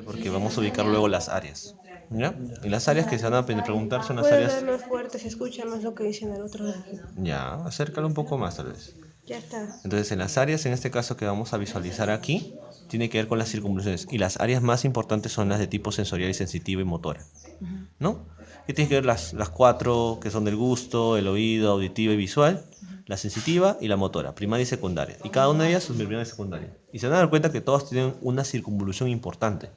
Porque vamos a ubicar luego las áreas, ¿ya? Y las áreas que se van a preguntar son las Puedo áreas... hablar más fuerte, se escucha más lo que dicen al otro lado. Ya, acércalo un poco más tal vez. Ya está. Entonces, en las áreas, en este caso que vamos a visualizar aquí, tiene que ver con las circunvoluciones. Y las áreas más importantes son las de tipo sensorial y sensitiva y motora, ¿no? Que tiene que ver las cuatro que son del gusto, el oído, auditiva y visual, la sensitiva y la motora, primaria y secundaria. Y cada una de ellas es primaria y secundaria. Y se van a dar cuenta que todas tienen una circunvolución importante.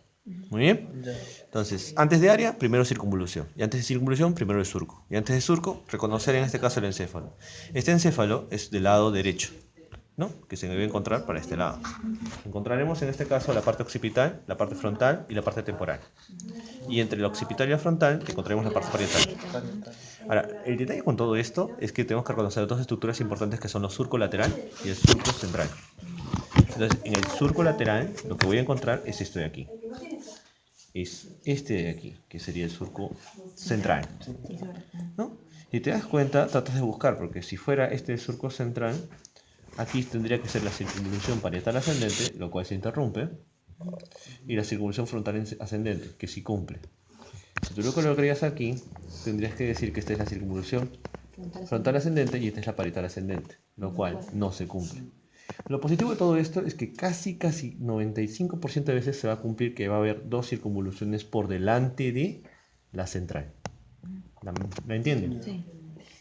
Muy bien. Entonces, antes de área, primero circunvolución. Y antes de circunvolución, primero el surco. Y antes de surco, reconocer en este caso el encéfalo. Este encéfalo es del lado derecho, ¿no? Que se debe encontrar para este lado. Encontraremos en este caso la parte occipital, la parte frontal y la parte temporal. Y entre la occipital y la frontal encontraremos la parte parietal. Ahora, el detalle con todo esto es que tenemos que reconocer dos estructuras importantes que son los surco lateral y el surco central. Entonces, en el surco lateral, lo que voy a encontrar es esto de aquí. Es este de aquí, que sería el surco central, ¿no? Si te das cuenta, tratas de buscar, porque si fuera este el surco central, aquí tendría que ser la circunvolución parietal ascendente, lo cual se interrumpe, y la circunvolución frontal ascendente, que sí cumple. Si tú lo colocarías aquí, tendrías que decir que esta es la circunvolución frontal ascendente y esta es la parietal ascendente, lo cual no se cumple. Lo positivo de todo esto es que casi 95% de veces se va a cumplir que va a haber dos circunvoluciones por delante de la central. ¿La entienden? Sí.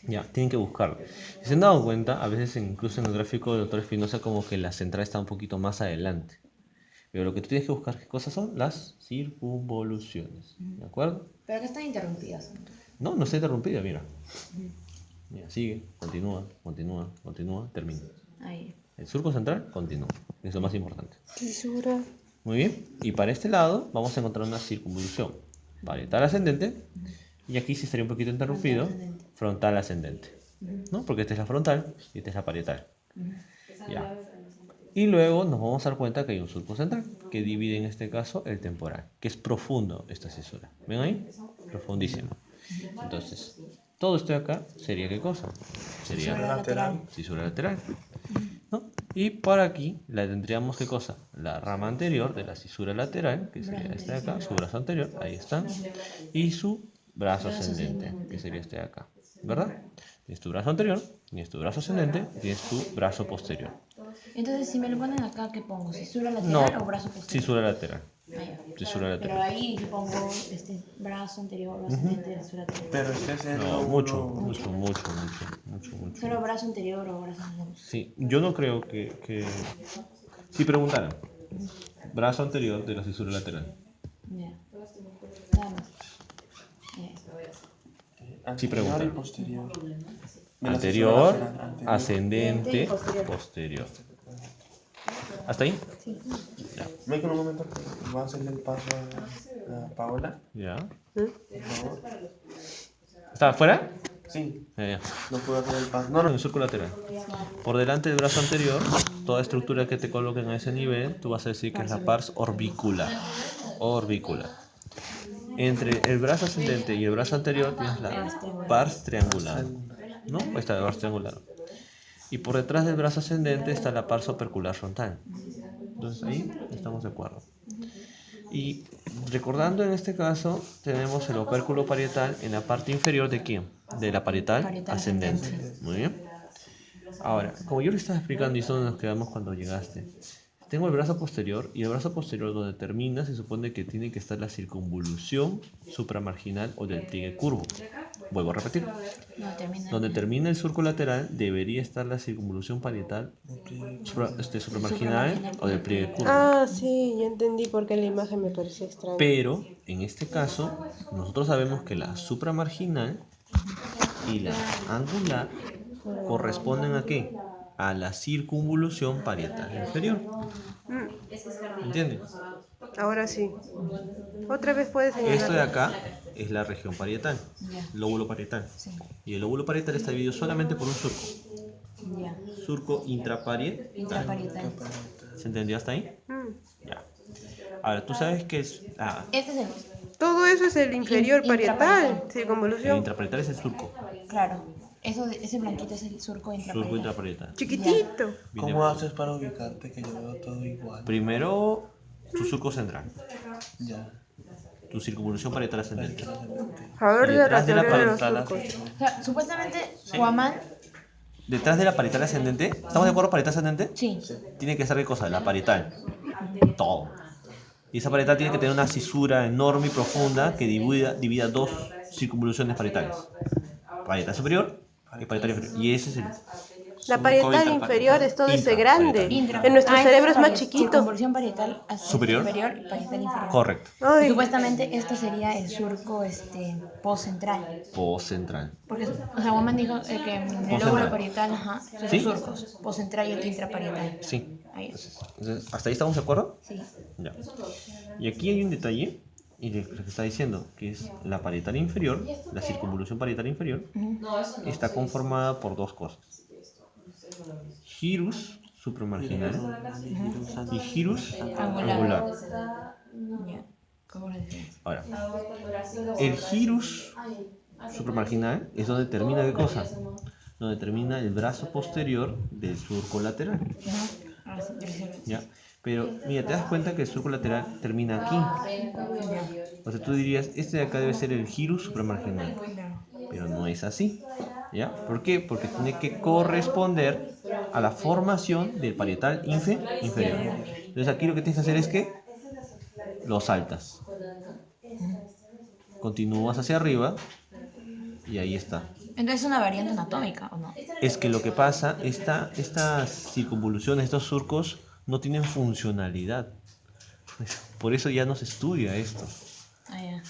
Ya, tienen que buscarlo. Si se han dado cuenta, a veces incluso en el gráfico del doctor Espinosa como que la central está un poquito más adelante. Pero lo que tú tienes que buscar, ¿qué cosas son? Las circunvoluciones. ¿De acuerdo? Pero que están interrumpidas. No está interrumpida, mira. Mira, sigue, continúa, termina. Ahí. El surco central continúa, es lo más importante. Fisura. Muy bien, y para este lado vamos a encontrar una circunvolución parietal ascendente, y aquí sí estaría un poquito interrumpido, frontal ascendente, ¿no? Porque esta es la frontal y esta es la parietal. Ya. Y luego nos vamos a dar cuenta que hay un surco central que divide en este caso el temporal, que es profundo esta cisura. ¿Ven ahí? Profundísimo. Entonces, todo esto de acá sería ¿qué cosa? Sería cisura lateral. ¿No? Y por aquí la tendríamos ¿qué cosa? La rama anterior de la cisura lateral, que sería este de acá, su brazo anterior, ahí está, y su brazo ascendente, que sería este de acá, ¿verdad? Tienes tu brazo anterior, tienes tu brazo ascendente, tienes tu brazo posterior. Entonces, si me lo ponen acá, ¿qué pongo? ¿Cisura lateral o brazo posterior? Cisura lateral. Ah, ya. Cisura lateral. Pero ahí yo pongo brazo anterior, brazo ascendente, cisura lateral. Pero este es el No, lóbulo- mucho. Solo brazo anterior o brazo ascendente. Sí, yo no creo que... Si preguntaran, brazo anterior de la cisura lateral. Ya. Nada más. Ya. Sí, anterior pregunta. y posterior. De la Anterior, cisura lateral, anterior. ascendente, posterior. ¿Hasta ahí? Ven que en un momento voy a hacerle el paso a Paola, Ya. por favor. ¿Está afuera? Sí, Ya. no puedo hacer el paso. No, en el surco lateral. Por delante del brazo anterior, toda estructura que te coloquen a ese nivel, tú vas a decir que es la pars orbicular. Orbicular. Entre el brazo ascendente y el brazo anterior tienes la pars triangular. ¿No? Ahí está la pars triangular. Y por detrás del brazo ascendente está la pars opercular frontal. Entonces ahí estamos de acuerdo. Y recordando en este caso, tenemos el opérculo parietal en la parte inferior de ¿quién? De la parietal ascendente. Muy bien. Ahora, como yo le estaba explicando y es donde nos quedamos cuando llegaste, tengo el brazo posterior y el brazo posterior donde termina se supone que tiene que estar la circunvolución supramarginal o del pliegue curvo. Vuelvo a repetir. No, termina. Donde termina el surco lateral debería estar la circunvolución parietal supramarginal o del pliegue curvo. Ah, sí, ya entendí por qué la imagen me pareció extraña. Pero en este caso, nosotros sabemos que la supramarginal y la angular corresponden a ¿qué? A la circunvolución parietal inferior. ¿Entiendes? Ahora sí. Otra vez puedes Esto de señalar. acá es la región parietal, lóbulo parietal. Sí. Y el lóbulo parietal está dividido solamente por un surco. Ya. Surco intraparietal. Intraparietal. ¿Se entendió hasta ahí? Ya. Ahora, tú sabes que es... Este es el. Todo eso es el inferior parietal. Intraparietal. el Circunvolución. intraparietal es el surco. Claro. Ese blanquito es el surco intraparietal. Surco intraparietal. Chiquitito. Viene- ¿Cómo haces para ubicarte que yo veo todo igual? Primero, tu surco central, Ya. tu circunvolución parietal ascendente. A ver, Detrás de la teoría de los parietal, surcos. O sea, supuestamente Guamán, detrás de la parietal ascendente, ¿estamos de acuerdo? Parietal ascendente, sí. tiene que ser qué cosa, la parietal, todo. Y esa parietal tiene que tener una cisura enorme y profunda que divida dos circunvoluciones parietales, parietal superior y parietal inferior. Y ese es el La surco parietal inferior es todo ese grande. intraparietal. En nuestro cerebro es más Parie- chiquito. Circunvolución parietal Superior. superior y parietal inferior. Correcto, Y Ay, supuestamente esto sería el surco postcentral. postcentral. Porque, o sea, Guamán dijo que en el Postcentral. lóbulo parietal, ajá, son ¿Sí? los surcos, postcentral y el intraparietal. Sí. Ahí es. Entonces, ¿hasta ahí estamos de acuerdo? Sí. Ya. Y aquí hay un detalle, y lo que está diciendo, que es la parietal inferior, la circunvolución parietal inferior, está conformada por dos cosas. Girus supramarginal y girus angular. Ya. ¿Cómo lo decías? Ahora, el girus supramarginal es donde termina ¿qué cosa? Donde termina el brazo posterior del surco lateral. Ajá. Ahora sí, yo sé. ¿Ya? Pero mira, te das cuenta que el surco lateral termina aquí. O sea, tú dirías, este de acá debe ser el girus supramarginal. Claro. Pero no es así. ¿Ya? ¿Por qué? Porque tiene que corresponder a la formación del parietal inferior. Entonces aquí lo que tienes que hacer es que lo saltas. Continúas hacia arriba y ahí está. Entonces es una variante anatómica, ¿o no? Es que lo que pasa, estas circunvoluciones, estos surcos, no tienen funcionalidad. Por eso ya no se estudia esto. Ah, ya.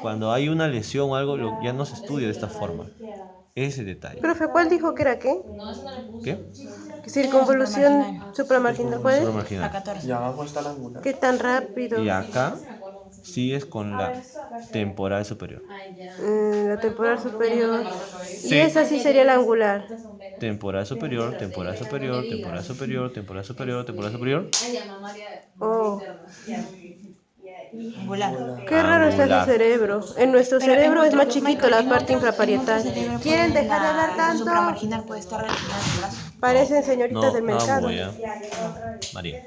Cuando hay una lesión o algo, ya no se estudia de esta forma. Ese detalle. profe, ¿cuál dijo que era qué? ¿Qué? Circunvolución supramarginal. ¿Cuál es? La Supramarginal. 14. Y abajo está la angular. ¿Qué tan rápido? Y acá sigues con la temporal superior. La temporal superior. Sí. Y esa sí sería la angular. Temporal superior, temporal superior, temporal superior, temporal superior, temporal superior. Oh, Angular. qué raro está Angular. su cerebro. En nuestro Pero cerebro en es más otro- chiquito la en parte otro- en otro infraparietal. cerebro ¿Quieren puede dejar de hablar la tanto? supramarginal puede estar relacionada al brazo. Parecen señoritas del No, mercado. voy a... María.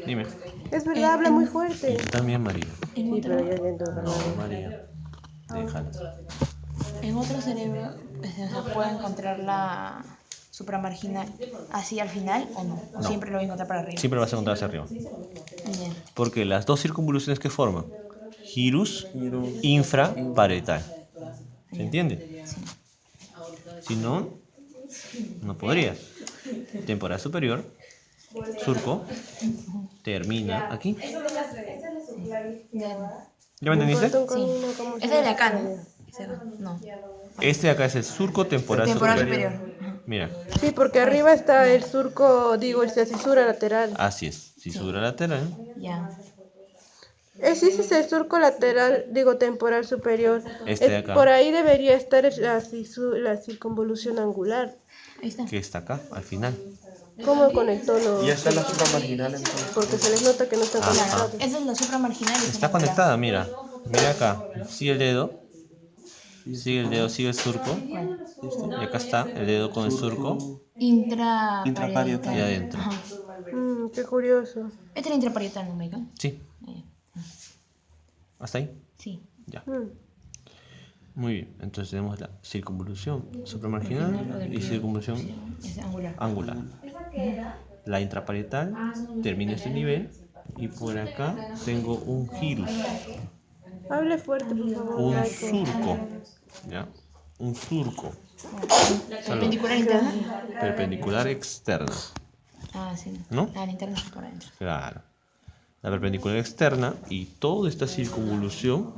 Dime. Es verdad, habla muy fuerte. Tú también, María. En Sí, otro, pero yo entiendo. No, María. Déjala. en otro cerebro se puede encontrar la supramarginal así al final o no. O No. siempre lo voy a encontrar para arriba. Siempre vas a encontrar hacia arriba. Bien. Porque las dos circunvoluciones que forman, girus Girus. infraparietal. ¿Se entiende? Sí. Si no, no podrías. Temporal superior, surco, termina aquí. ¿Ya me entendiste? Importa un comino como Ese de acá, ¿no? Ese va. No. Este de acá es el surco temporal, Temporal superior. superior. Ajá. Mira, Sí, porque arriba está el surco, digo, la cisura lateral. así es. Cisura lateral. Ya. Sí, ese es el surco lateral, digo, temporal superior. Este de acá. Por ahí debería estar la circunvolución angular. Ahí está. Que está acá, al final. ¿Cómo conectó los? Y esta es la supramarginal entonces. Porque se les nota que no están Ajá. conectados. Esa es la supramarginal. y esa es Está la angular. conectada, mira. Mira acá. Sigue el dedo. Sigue el dedo, sigue el surco. Y acá está el dedo con el surco. Intraparietal. Y adentro. Ajá. Qué curioso. Este es el intraparietal, ¿no, Mica? Sí, Ahí. hasta ahí. Sí. Ya. Mm. Muy bien. Entonces tenemos la circunvolución supramarginal y circunvolución Es angular. angular. La intraparietal termina este nivel. Y por acá tengo un girus, Hable fuerte, por favor. un Draco. surco. ¿Ya? Un surco. Perpendicular interna. Perpendicular externa. Ah, sí. ¿No? Ah, la interna está por adentro. Claro. La perpendicular externa y toda esta circunvolución,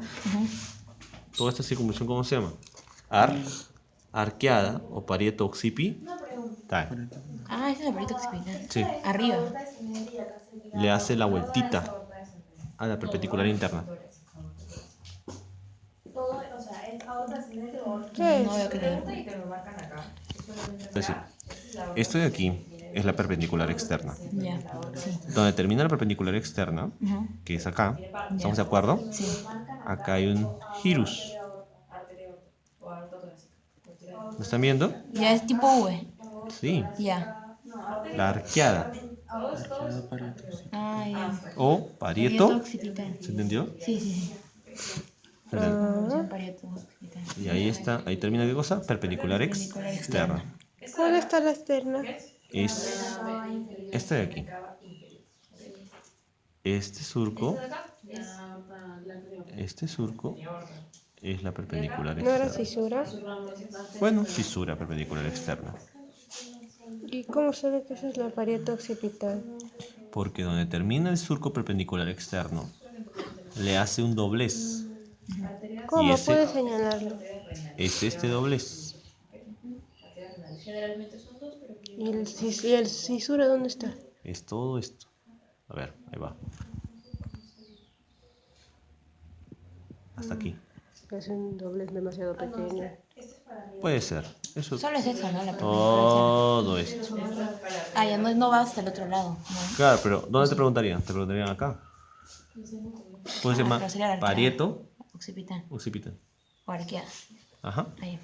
¿cómo se llama? Arqueada o parieto occipital. Ah, esa es la parieto occipital. Sí. Arriba. Le hace la vueltita a la perpendicular interna. ¿Qué es? No veo que le Es decir, esto de aquí es la perpendicular externa. Ya. Sí. Donde termina la perpendicular externa, Ujú. que es acá, ¿estamos de acuerdo? Sí. Acá hay un girus. ¿Lo están viendo? Ya es tipo V. Sí, Ya. la arqueada. Arqueado parieto. Ah, ya. O parieto. Occipital. ¿Se entendió? Sí, sí, sí. ¿Se Parieto occipital. Y ahí está, ahí termina qué cosa, perpendicular Perpendicular externa. ¿Cuál está la externa? Es este de aquí. Este surco es la perpendicular ¿No era externa. fisura? Bueno, fisura perpendicular externa. ¿Y cómo sabe que esa es la parieto occipital? Porque donde termina el surco perpendicular externo, le hace un doblez. ¿Cómo ese- puede señalarlo? Es este doblez. ¿Y el fisura dónde está? Es todo esto. A ver, ahí va. Hasta aquí. Es un doblez demasiado pequeño. Puede ser. Eso. Solo es eso, ¿no? La perpendicular Todo esto. externa. Ah, ya no va hasta el otro lado, ¿no? Claro, pero ¿dónde te preguntarían? Te preguntarían acá. Puede ser Ah, más pero sería la arqueada. parieto Occipital. occipital. O arqueada. Ajá. Ahí.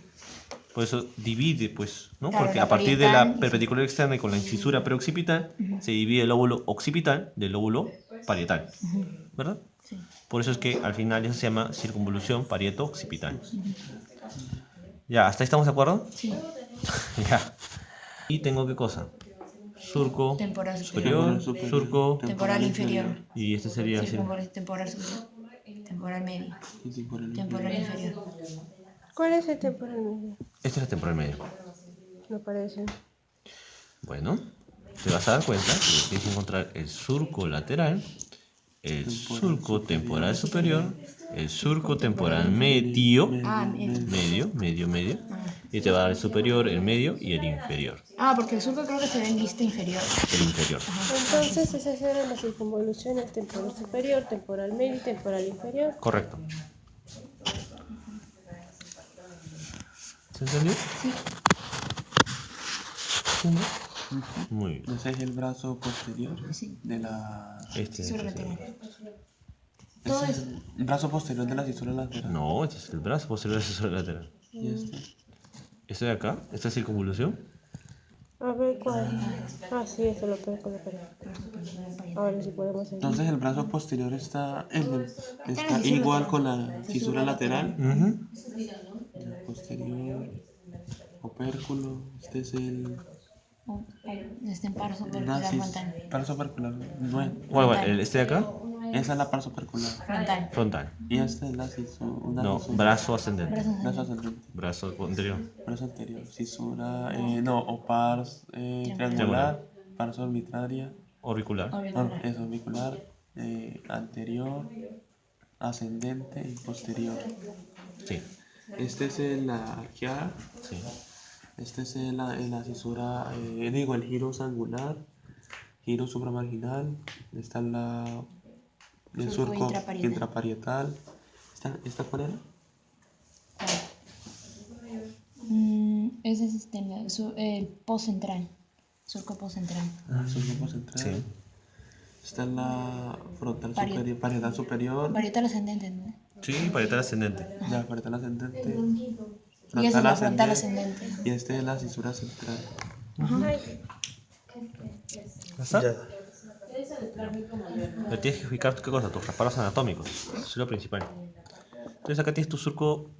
Por eso divide, pues, ¿no? Claro, Porque la a partir de la parietal- perpendicular externa y con la incisura preoccipital, se divide el lóbulo occipital del lóbulo parietal. ¿Verdad? Sí. Por eso es que al final eso se llama circunvolución parieto-occipital. Ya, ¿hasta ahí estamos de acuerdo? Sí. Ya. Y tengo qué cosa. Surco Temporal superior, superior. surco, Temporal inferior. y este sería así. Temporal superior. Temporal medio. Y temporal Temporal inferior. ¿Cuál es el temporal medio? Este es el temporal medio. No parece. Bueno, te vas a dar cuenta que tienes que encontrar el surco lateral, el surco temporal superior, el surco temporal medio, Ah, medio, y te va a dar el superior, el medio y el inferior. ah, porque el surco creo que se ve en lista inferior. El inferior. Entonces esas eran las circunvoluciones: temporal superior, temporal medio y temporal inferior. Correcto. ¿Se entendió? Sí. ¿Sí, no? Muy bien. Ese es el brazo posterior Sí. de la... Este Fisura es lateral. Ese Todo es es el brazo posterior de la fisura lateral. No, este es el brazo posterior del lateral. Y este. Este de acá, esta es circunvolución. A ver cuál. Ah, sí, eso lo pego con la pared. Ahora sí podemos seguir. Entonces el brazo posterior está igual con la fisura lateral. Ujú. Posterior, opérculo, este es el parso perpendicular nasis, frontal. parso opercular, no es. Bueno, este de acá, Esa es la parso opercular. Frontal. frontal. Y este es la No, brazo ascendente. Brazo brazo ascendente, Brazo anterior. brazo anterior, cisura, o pars triangular, parso arbitraria, Auricular. orbicular. es orbicular, anterior, ascendente y posterior. Sí, Este es la arqueada. sí. Este es la cisura, el giro angular, giro supramarginal. Está el Surco surco intraparietal. intraparietal. ¿Esta cuál era? Ese es el post central. Surco post central. Surco central. Sí. Está la frontal Pariet- superior, parietal superior. Parietal ascendente, ¿no? Sí, parietal ascendente. Ya, parietal ascendente. Y esa es la frontal ascendente. Y este es la cisura central. ¿Ya está? Pero tienes que fijar qué cosa, tus reparos anatómicos. Eso es lo principal. Entonces acá tienes tu surco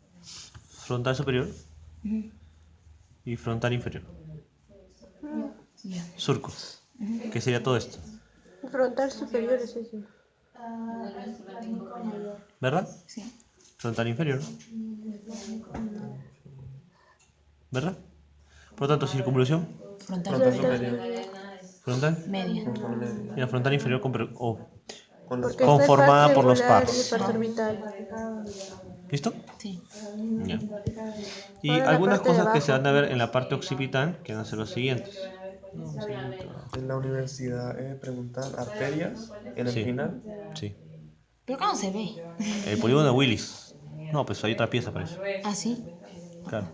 frontal superior y frontal inferior. Ya. Surco. ¿Qué sería todo esto? Frontal superior es ese. ¿Verdad? Sí. Frontal inferior. ¿Verdad? Por lo tanto, circunvolución Frontal frontal media. y la frontal inferior Con los Porque Conformada está el por los triangular pars. y el parso orbital. ¿Listo? Sí. Ya. Y Ahora la algunas parte de cosas que se abajo. van a ver en la parte occipital que van a ser los siguientes. En la universidad preguntan arterias en el Sí. final. Sí. Pero ¿cómo se ve? El polígono de Willis. No, pues hay otra pieza para eso. ¿Ah, sí? Claro.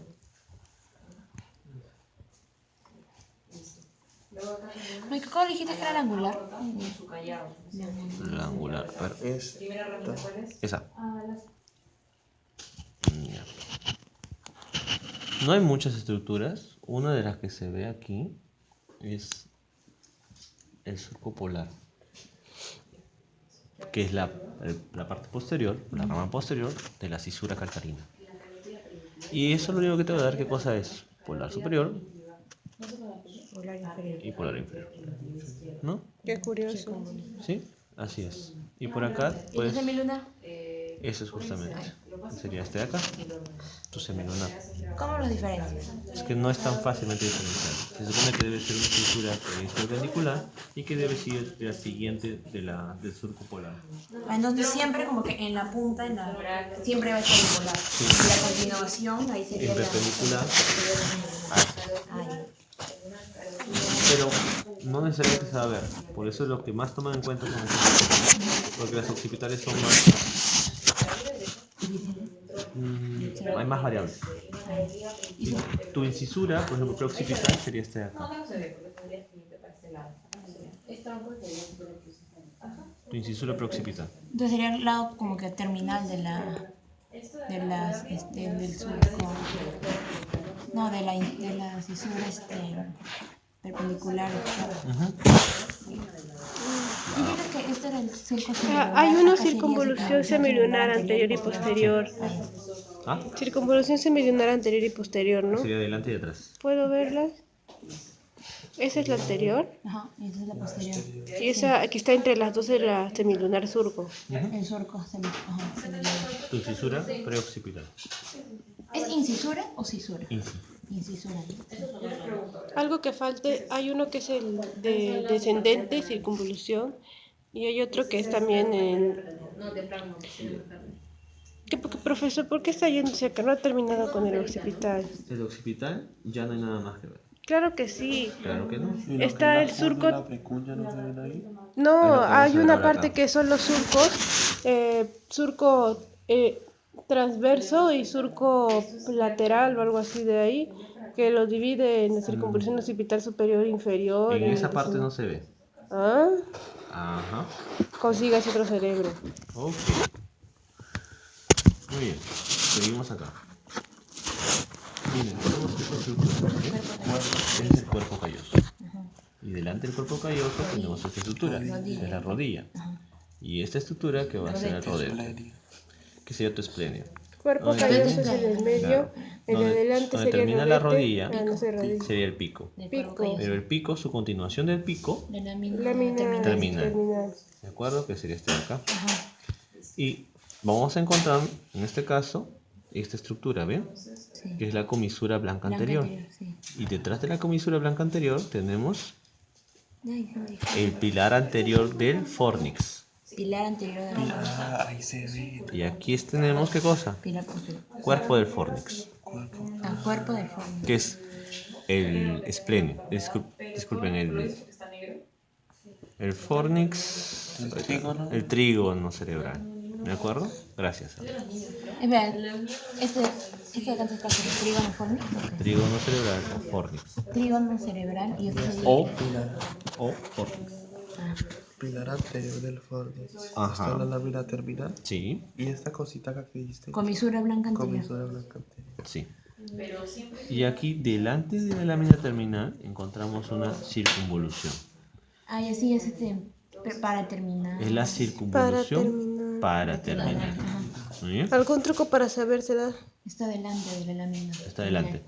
¿Cómo dijiste que era el angular? La angular. A ver, Es esa. Ya. No hay muchas estructuras. Una de las que se ve aquí es el surco polar, que es la parte posterior, la rama posterior de la cisura calcarina. Y eso lo único que te va a dar, ¿qué cosa es? Polar superior y polar inferior. ¿No? Qué curioso. ¿Sí? Así es. Y por acá, ¿Y pues, la semilunar? eso es justamente. Sería este de acá, tu semilunar. ¿Cómo los diferencias? Es que no es tan fácilmente diferenciable. Se supone que debe ser una fisura que es perpendicular y que debe seguir la siguiente del surco polar. Entonces siempre como que en la punta, siempre va a estar polar. Y la continuación, ahí sería En perpendicular, Ay. pero no necesariamente se va a ver. Por eso es lo que más toman en cuenta son las, porque las occipitales son más... hay más variables. Y tu incisura, por ejemplo, preoccipital sería este de acá. Tu incisura preoccipital. Entonces sería el lado como que terminal del surco. No, de la cisura perpendicular. Dijiste que este era el surco semilunar. Hay una acá sería circunvolución semilunar anterior y posterior. ¿Ah? Circunvolución semilunar anterior y posterior, ¿no? Sería adelante y atrás. ¿Puedo verlas? Esa es la anterior. Ajá, y esa es la posterior. Y esa que está entre las dos es la semilunar surco. El surco semilunar. Tu incisura preoccipital. ¿Es incisura o cisura? Inci. Incisura. Algo que falte, hay uno que es el de descendente, circunvolución, y hay otro que es también en... Profesor, ¿por qué está yéndose acá? No ha terminado con el occipital. El occipital ya no hay nada más que ver. Claro que sí. Claro que no. ¿Y lo Está que el es la surco- la precuña no se ven ahí? No, Es lo que vamos a hay ver una ahora parte acá. que son los surcos, surco transverso y surco lateral o algo así de ahí, que los divide en la circunvolución occipital superior e inferior. En y- esa parte no se ve. Ah, Ajá. consigas otro cerebro. Ok. Muy bien. Seguimos acá. Miren, tenemos esta estructura. ¿Sí? Es el cuerpo calloso. Y delante del cuerpo calloso tenemos esta estructura, que es la rodilla. Y esta estructura que va a ser el rodete, que sería tu esplenio. Cuerpo Donde calloso es termina- en el medio, claro. el de Donde- adelante donde sería el termina la rodete. rodilla, Ah, no sé, rodilla. sería el pico. Pico. Pero el pico, su continuación del pico, La lámina Lámina Terminal. terminal. ¿de acuerdo? Que sería este de acá. Y vamos a encontrar, en este caso, esta estructura, ¿ven? Sí. Que es la comisura blanca anterior. Sí. Y detrás de la comisura blanca anterior tenemos Ay, sí. el pilar anterior del fornix. Pilar anterior de la Ah, ahí se ve. Y aquí tenemos, ¿qué cosa? pilar posterior. Cuerpo del fornix, Al cuerpo del fondo. que es el esplenio. Disculpen, el fornix, el trígono cerebral. ¿De acuerdo? Gracias. Espera, este de acá está el trígono fornix. Trígono cerebral o fornix. Trígono cerebral y este sería O fornix. Pilar anterior del fornix. Ajá. Está la lámina terminal. Sí, Y esta cosita acá que dijiste. comisura blanca anterior. Comisura blanca anterior. sí. Y aquí, delante de la lámina terminal, encontramos una circunvolución. Ay, así es para terminar. Es la circunvolución terminar. para terminar. Muy bien. ¿Algún truco para sabérsela? Está delante de la lámina. Está delante.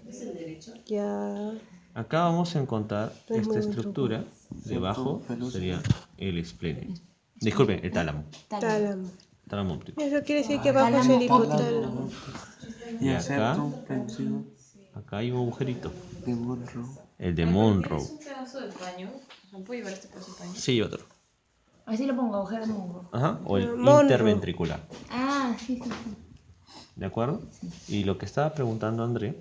Ya. Acá vamos a encontrar Es muy esta buen estructura. Debajo sería el esplenio. Disculpen, el tálamo. Tálamo. Tálamo óptico. Eso quiere decir que abajo es el hipotálamo. Y Y el acá, septum pensio acá hay un agujerito. de Monroe. El de Monroe. un pedazo del paño. O sea, ¿puedo llevar este pedazo del paño? Sí, otro. Así lo pongo, agujero de mongo. Ajá. O el Monroe. interventricular. Ah, sí, sí, sí. ¿De acuerdo? Y lo que estaba preguntando Andrés,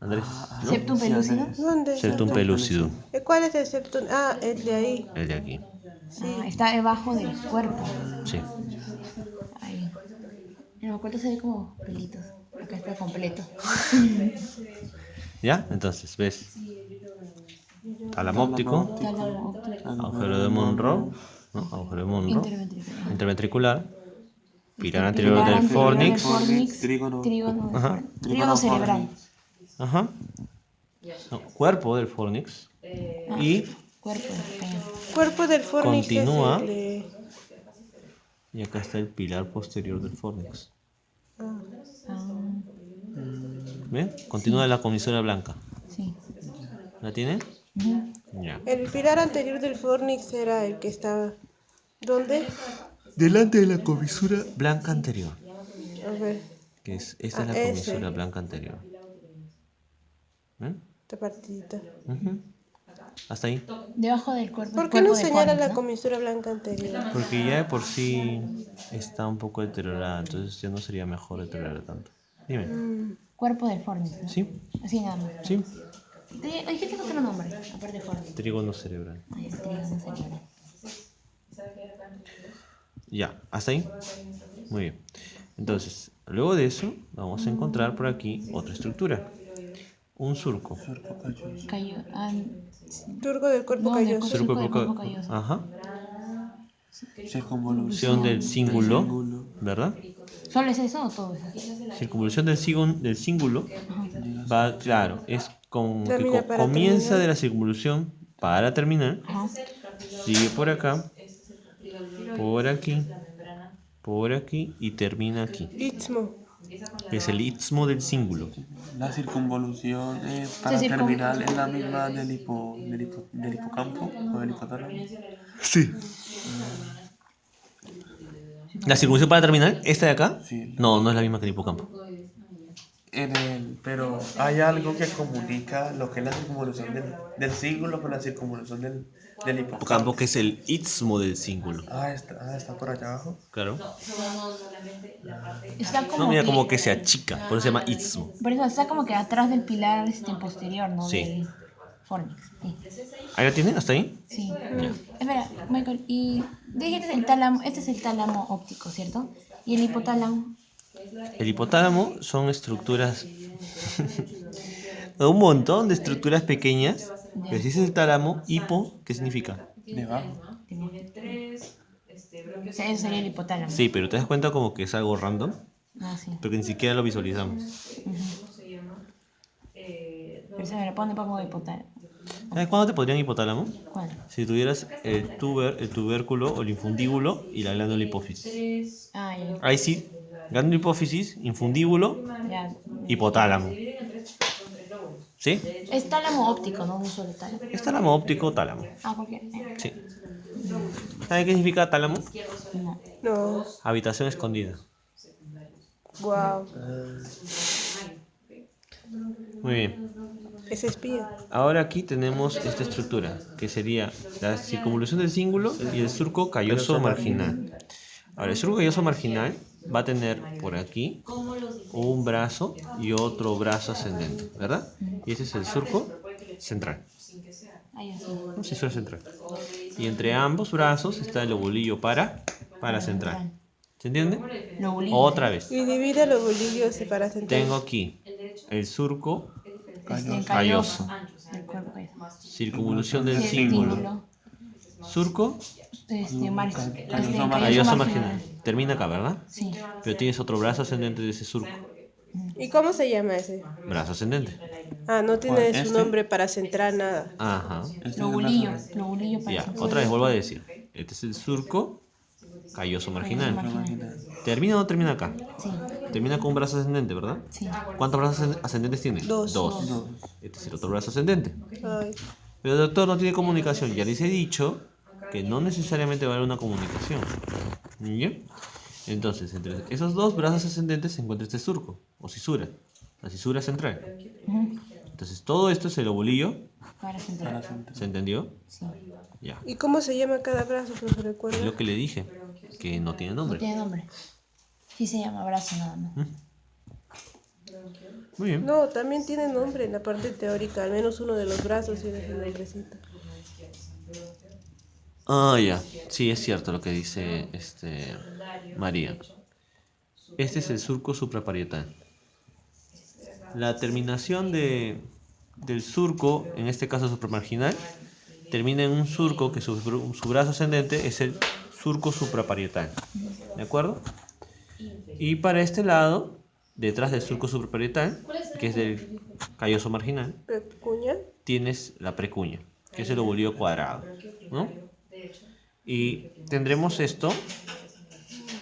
¿no? Septum pelúcido. ¿Dónde? Septum pelúcido. ¿Cuál es el septum? Ah, el de ahí. El de aquí. Ah, está debajo del cuerpo. Sí. Ahí. En el cuerpo se ve como pelitos. Acá está completo. ¿Ya? Entonces, ¿ves? Tálamo óptico, Tálamo óptico. agujero de Monroe, ¿no? Agujero de Monroe, Interventricular. interventricular, pilar anterior Pilar del anterior fornix, fornix, Trígono. Trígono, Ajá. trígono cerebral. ajá, no, cuerpo del fornix y Cuerpo del cañón. Cuerpo del fornix Continúa. es el de... Y acá está el pilar posterior del fornix. Ah, Ah, ¿Ven? Continúa la comisura blanca. sí. ¿La tienen? Ujú. Ya. el pilar anterior del fornix era el que estaba... ¿Dónde? Delante de la comisura blanca anterior. A ver, Que es, esta es la ese. comisura blanca anterior. ¿Ven? esta partidita. Ujú. Hasta ahí. Debajo del cuerpo. ¿Por qué cuerpo no de señala fornix, la ¿no? comisura blanca anterior? Porque ya de por sí está un poco deteriorada, entonces ya no sería mejor deteriorarla tanto. Dime. Cuerpo del fornix, ¿no? ¿Sí? Así nada más. ¿Sí? Oye, ¿qué tengo otro nombre? Aparte de fornix. Trígono cerebral. Ay, es trígono cerebral. Ya, ¿hasta ahí? Muy bien. Entonces, luego de eso, vamos a encontrar por aquí otra estructura. Un surco. Cayó. Turco del cuerpo No, del calloso. Surco Surco de poco- cuerpo calloso. Ajá. Circunvolución. Del cíngulo, ¿verdad? ¿Solo es eso o todo eso? Circunvolución del cíngulo va, claro, es como que Termina para comienza terminar. de la circunvolución para terminar, Ajá. sigue por acá, por aquí y termina aquí. Istmo. Es el istmo del cíngulo. La circunvolución para Sí, terminal es la misma del hipocampo o del hipotálamo. Sí. ¿La circunvolución para terminar? ¿Esta de acá? Sí. No, no es la misma que el hipocampo. Pero hay algo que comunica lo que es la circunvolución del cíngulo con la circunvolución del hipocampo. Hipocampo que es el istmo del cíngulo. Está por allá abajo. Claro. Está como No, mira que, como que se achica, por eso se llama istmo. por eso está como que atrás del pilar posterior, ¿no? Sí. Del fornix. Sí. ¿Ahí la tienen? ¿Hasta ahí? Sí. Espera, Michael, y dijiste el tálamo, este es el tálamo óptico, ¿cierto? Y el hipotálamo. El hipotálamo son estructuras, un montón de estructuras pequeñas. Pero si es el tálamo, hipo, ¿qué significa? Debajo. O sea, eso sería el hipotálamo. Sí, pero te das cuenta como que es algo random, Ah, sí. porque ni siquiera lo visualizamos. Pero se me lo pone como hipotálamo. ¿Sabes cuándo te podrían hipotálamo? ¿Cuál? Si tuvieras el tubérculo o el infundíbulo y la glándula hipófisis. Ah, ya. Ahí sí, glándula hipófisis, infundíbulo, Ya. hipotálamo. ¿Sí? Es tálamo óptico, no un solo tálamo. Es tálamo óptico, tálamo. Ah, ¿por qué? Sí. ¿Sabes qué significa tálamo? No. No. Habitación escondida. Wow. Muy bien. Es espía. Ahora aquí tenemos esta estructura, que sería la circunvolución del cíngulo y el surco calloso marginal. Ahora, el surco calloso marginal va a tener por aquí un brazo y otro brazo ascendente, ¿verdad? Y ese es el surco central. Ah, ya sí. ¿No? Cisura central. Y entre ambos brazos está el lobulillo para central. ¿Se entiende? Lobulillo. Otra vez. Y divide los bolillos para sentar. Tengo aquí el surco Calloso. calloso, Del cuerpo calloso. circunvolución del Sí, cíngulo, surco calloso calloso marginal. Termina acá, ¿verdad? Sí. Pero tienes otro brazo ascendente de ese surco. ¿Y cómo se llama ese? Brazo ascendente. Ah, no tiene ¿Cuál? su ¿Este? nombre para centrar nada. Ajá. Lobulillo. Lobulillo para Ya, centrar. otra vez vuelvo a decir. Este es el surco calloso marginal. Marginal. ¿Termina o no termina acá? Sí. Termina con un brazo ascendente, ¿verdad? Sí. ¿Cuántos brazos ascendentes tiene? Dos. Este es el otro brazo ascendente. Ay. Pero el doctor no tiene comunicación. Ya les he dicho que no necesariamente va a haber una comunicación. ¿Ya? Entonces, entre esos dos brazos ascendentes se encuentra este surco o cisura. La cisura central. Ujú. Entonces, todo esto es el lobulillo. Para centrar. ¿Se entendió? Sí. Ya. ¿Y cómo se llama cada brazo? ¿No se Es recuerda? lo que le dije. Que no tiene No nombre. tiene nombre. Sí se llama brazo nada más. Muy bien. No, también tiene nombre en la parte teórica. Al menos uno de los brazos tiene su nombrecito. Ah, ya. Sí, es cierto lo que dice María. Este es el surco supraparietal. La terminación del surco, en este caso supramarginal, termina en un surco que su brazo ascendente es el surco supraparietal. ¿De acuerdo? Y para este lado, detrás del surco supraparietal, que es del calloso marginal, ¿Cuña? tienes la precuña. que es el ovulido cuadrado, ¿no? Y tendremos esto,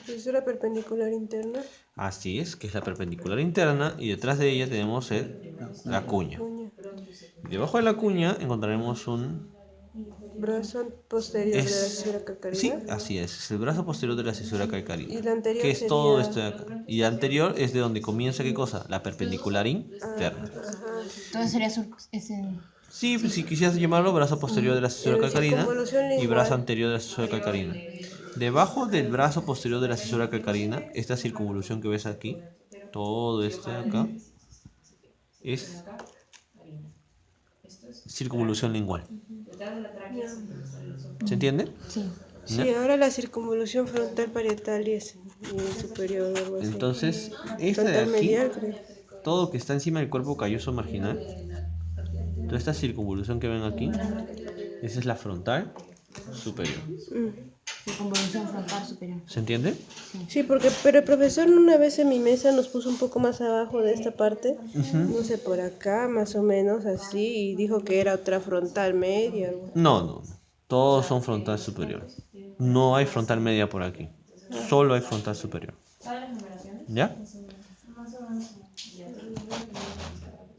Fisura perpendicular interna. así es, que es la perpendicular interna, y detrás de ella tenemos la cuña. Cuña. Debajo de la cuña encontraremos un... Brazo posterior de la fisura calcarina. Sí, así es el brazo posterior de la cisura calcarina. Y la anterior Que es sería- todo esto de acá. Y la anterior es de donde comienza, ¿qué cosa? La perpendicular interna. Entonces sería Sí, si quisieras llamarlo brazo posterior de la cisura En calcarina circunvolución y lingual. brazo anterior de la cisura calcarina. Debajo del brazo posterior de la cisura calcarina, esta circunvolución que ves aquí, todo este de acá, es circunvolución lingual. ¿Se entiende? Sí. Sí, ahora la circunvolución frontal parietal y superior o algo así. Entonces, esta de Frontal aquí, medial, creo. todo que está encima del cuerpo calloso marginal, toda esta circunvolución que ven aquí, esa es la frontal superior. Circunvolución frontal superior. ¿Se entiende? Sí, pero el profesor una vez en mi mesa nos puso un poco más abajo de esta parte, no sé, por acá más o menos así, y dijo que era otra frontal media. Algo. No. Todos son frontal superior. No hay frontal media por aquí. Solo hay frontal superior. ¿Ya?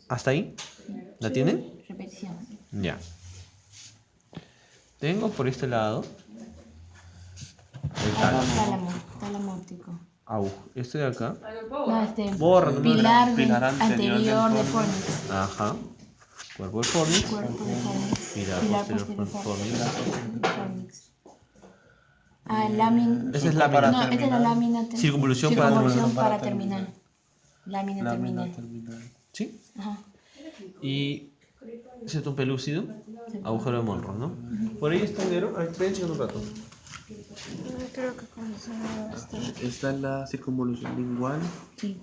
¿Hasta ahí? ¿La tienen? Repetición. Ya. Tengo por este lado el tálamo. Tálamo óptico. Este de acá. No, Borra, no me pilar, Pilar anterior de del Fornix. Ajá. Cuerpo de Fornix. Cuerpo de Fornix. Pilar posterior Fornix. Fornix. Lámina. Esa es lámina. No, esta es la lámina. Circunvolución para terminal. Lámina terminal. ¿Sí? Ajá. Y septum pelúcido, agujero de Monroe, ¿no? Por ahí está negro. Ay, ven, chico, un rato. Creo que con eso no va a estar. Esta es la circunvolución lingual. Sí.